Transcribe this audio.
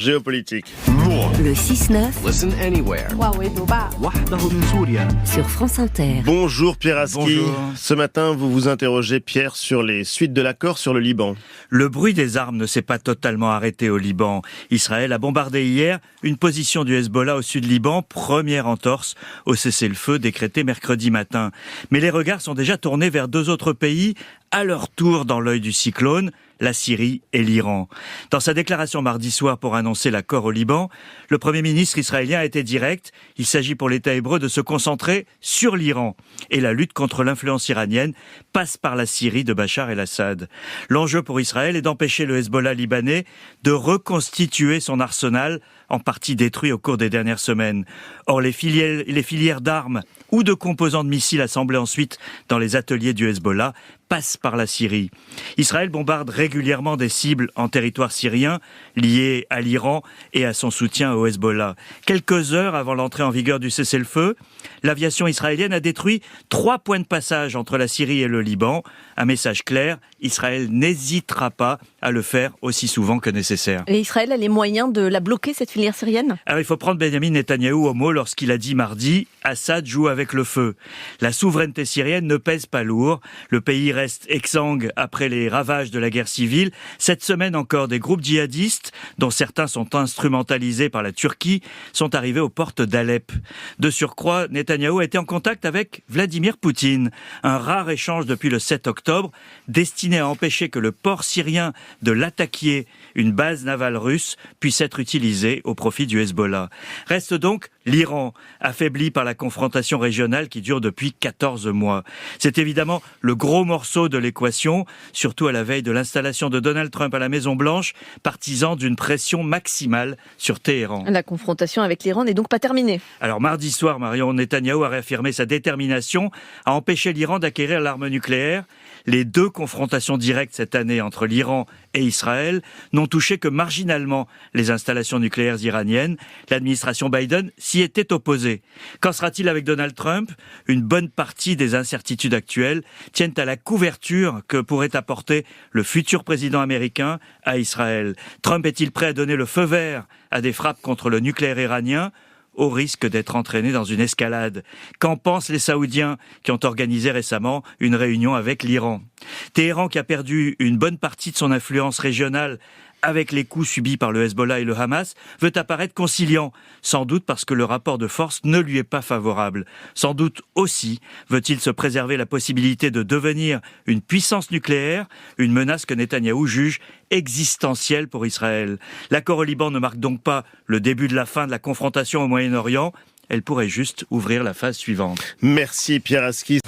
Géopolitique. Le 6-9 Listen anywhere. sur France Inter. Bonjour Pierre Aski. Bonjour. Ce matin, vous vous interrogez, Pierre, sur les suites de l'accord sur le Liban. Le bruit des armes ne s'est pas totalement arrêté au Liban. Israël a bombardé hier une position du Hezbollah au sud Liban, première entorse au cessez-le-feu décrété mercredi matin. Mais les regards sont déjà tournés vers deux autres pays, à leur tour dans l'œil du cyclone, la Syrie et l'Iran. Dans sa déclaration mardi soir pour annoncer l'accord au Liban, le Premier ministre israélien a été direct. Il s'agit pour l'État hébreu de se concentrer sur l'Iran. Et la lutte contre l'influence iranienne passe par la Syrie de Bachar el-Assad. L'enjeu pour Israël est d'empêcher le Hezbollah libanais de reconstituer son arsenal, en partie détruit au cours des dernières semaines. Or, les filières d'armes ou de composants de missiles assemblés ensuite dans les ateliers du Hezbollah passent par la Syrie. Israël bombarde régulièrement des cibles en territoire syrien liées à l'Iran et à son soutien au Hezbollah. Quelques heures avant l'entrée en vigueur du cessez-le-feu, l'aviation israélienne a détruit 3 points de passage entre la Syrie et le Liban. Un message clair, Israël n'hésitera pas à le faire aussi souvent que nécessaire. Et Israël a les moyens de la bloquer, cette filière syrienne ? Alors il faut prendre Benjamin Netanyahou au mot lorsqu'il a dit mardi « Assad joue avec le feu ». La souveraineté syrienne ne pèse pas lourd. Le pays reste exsangue après les ravages de la guerre civile. Cette semaine encore, des groupes djihadistes, dont certains sont instrumentalisés par la Turquie, sont arrivés aux portes d'Alep. De surcroît, Netanyahou a été en contact avec Vladimir Poutine. Un rare échange depuis le 7 octobre, destiné à empêcher que le port syrien de Latakia, une base navale russe, puisse être utilisé au profit du Hezbollah. Reste donc l'Iran, affaibli par la confrontation régionale qui dure depuis 14 mois. C'est évidemment le gros morceau de l'équation, surtout à la veille de l'installation de Donald Trump à la Maison-Blanche, partisan d'une pression maximale sur Téhéran. La confrontation avec l'Iran n'est donc pas terminée. Alors mardi soir, Marion, Netanyahou a réaffirmé sa détermination à empêcher l'Iran d'acquérir l'arme nucléaire. Les 2 confrontations directes cette année entre l'Iran et Israël n'ont touché que marginalement les installations nucléaires iraniennes. L'administration Biden s'y était opposée. Qu'en sera-t-il avec Donald Trump ? Une bonne partie des incertitudes actuelles tiennent à la couverture que pourrait apporter le futur président américain à Israël. Trump est-il prêt à donner le feu vert à des frappes contre le nucléaire iranien ? Au risque d'être entraîné dans une escalade. Qu'en pensent les Saoudiens qui ont organisé récemment une réunion avec l'Iran ? Téhéran, qui a perdu une bonne partie de son influence régionale avec les coups subis par le Hezbollah et le Hamas, veut apparaître conciliant, sans doute parce que le rapport de force ne lui est pas favorable. Sans doute aussi veut-il se préserver la possibilité de devenir une puissance nucléaire, une menace que Netanyahou juge existentielle pour Israël. L'accord au Liban ne marque donc pas le début de la fin de la confrontation au Moyen-Orient, elle pourrait juste ouvrir la phase suivante. Merci Pierre Aski.